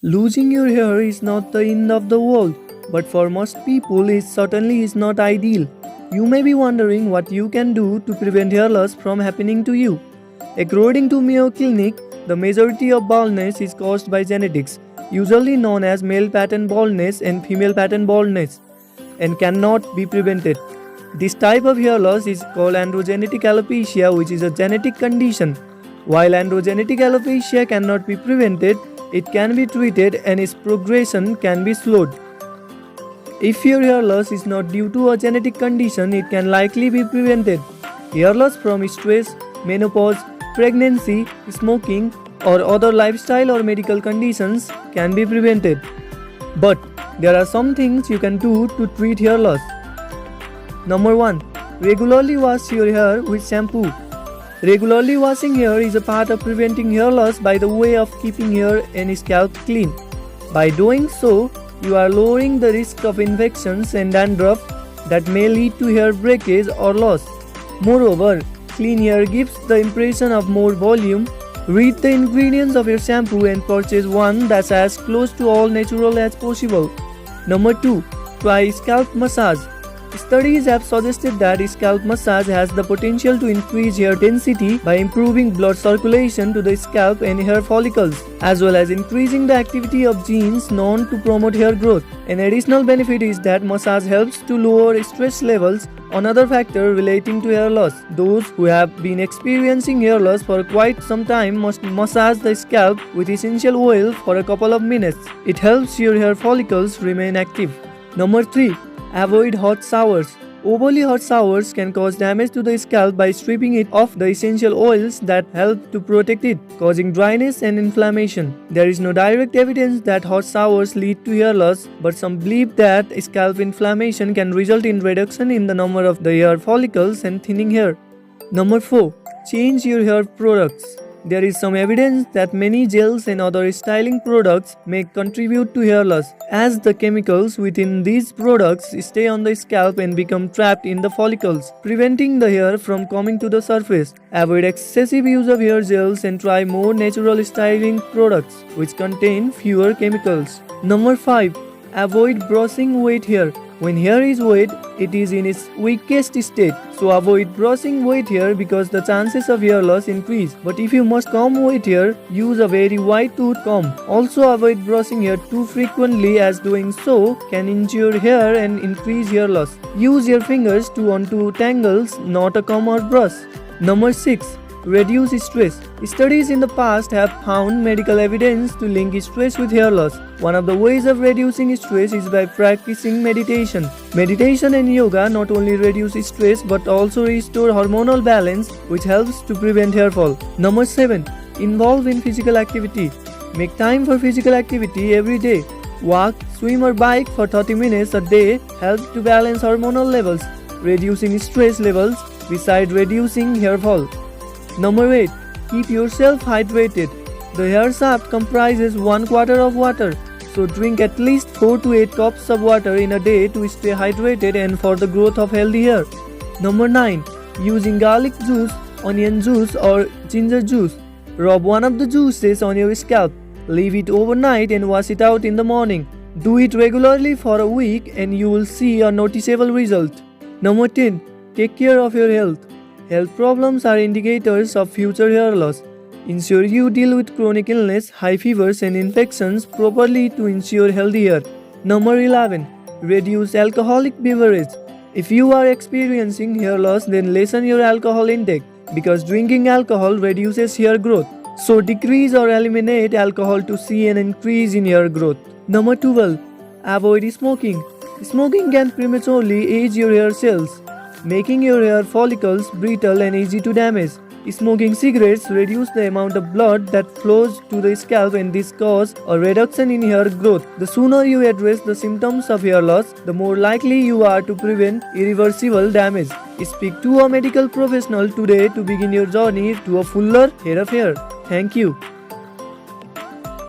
Losing your hair is not the end of the world, but for most people it certainly is not ideal. You may be wondering what you can do to prevent hair loss from happening to you. According to Mayo Clinic, the majority of baldness is caused by genetics, usually known as male pattern baldness and female pattern baldness, and cannot be prevented. This type of hair loss is called androgenetic alopecia, which is a genetic condition. While androgenetic alopecia cannot be prevented, it can be treated and its progression can be slowed. If your hair loss is not due to a genetic condition, it can likely be prevented. Hair loss from stress, menopause, pregnancy, smoking, or other lifestyle or medical conditions can be prevented. But there are some things you can do to treat hair loss. Number 1. Regularly wash your hair with shampoo. Regularly washing hair is a part of preventing hair loss by the way of keeping hair and scalp clean. By doing so, you are lowering the risk of infections and dandruff that may lead to hair breakage or loss. Moreover, clean hair gives the impression of more volume. Read the ingredients of your shampoo and purchase one that's as close to all natural as possible. Number 2. Try scalp massage. Studies have suggested that scalp massage has the potential to increase hair density by improving blood circulation to the scalp and hair follicles, as well as increasing the activity of genes known to promote hair growth. An additional benefit is that massage helps to lower stress levels, another factor relating to hair loss. Those who have been experiencing hair loss for quite some time must massage the scalp with essential oil for a couple of minutes. It helps your hair follicles remain active. Number 3. Avoid hot showers. Overly hot showers can cause damage to the scalp by stripping it of the essential oils that help to protect it, causing dryness and inflammation. There is no direct evidence that hot showers lead to hair loss, but some believe that scalp inflammation can result in reduction in the number of the hair follicles and thinning hair. Number 4. Change your hair products. There is some evidence that many gels and other styling products may contribute to hair loss, as the chemicals within these products stay on the scalp and become trapped in the follicles, preventing the hair from coming to the surface. Avoid excessive use of hair gels and try more natural styling products which contain fewer chemicals. Number 5. Avoid brushing wet hair. When hair is wet, it is in its weakest state, so avoid brushing wet hair because the chances of hair loss increase. But if you must comb wet hair, use a very wide tooth comb. Also avoid brushing hair too frequently, as doing so can injure hair and increase hair loss. Use your fingers to undo tangles, not a comb or brush. Number 6. Reduce stress. Studies in the past have found medical evidence to link stress with hair loss. One of the ways of reducing stress is by practicing meditation. Meditation and yoga not only reduce stress but also restore hormonal balance, which helps to prevent hair fall. Number 7. Involve in physical activity. Make time for physical activity every day. Walk, swim or bike for 30 minutes a day helps to balance hormonal levels, reducing stress levels besides reducing hair fall. Number 8. Keep yourself hydrated. The hair shaft comprises 1/4 of water, so drink at least 4 to 8 cups of water in a day to stay hydrated and for the growth of healthy hair. Number 9. Using garlic juice, onion juice or ginger juice. Rub one of the juices on your scalp. Leave it overnight and wash it out in the morning. Do it regularly for a week and you will see a noticeable result. Number 10. Take care of your health. Health problems are indicators of future hair loss. Ensure you deal with chronic illness, high fevers and infections properly to ensure healthy hair. Number 11. Reduce alcoholic beverage. If you are experiencing hair loss, then lessen your alcohol intake because drinking alcohol reduces hair growth. So decrease or eliminate alcohol to see an increase in hair growth. Number 12. Avoid smoking. Smoking can prematurely age your hair cells, making your hair follicles brittle and easy to damage. Smoking cigarettes reduce the amount of blood that flows to the scalp and this causes a reduction in hair growth. The sooner you address the symptoms of hair loss, the more likely you are to prevent irreversible damage. Speak to a medical professional today to begin your journey to a fuller head of hair. Thank you.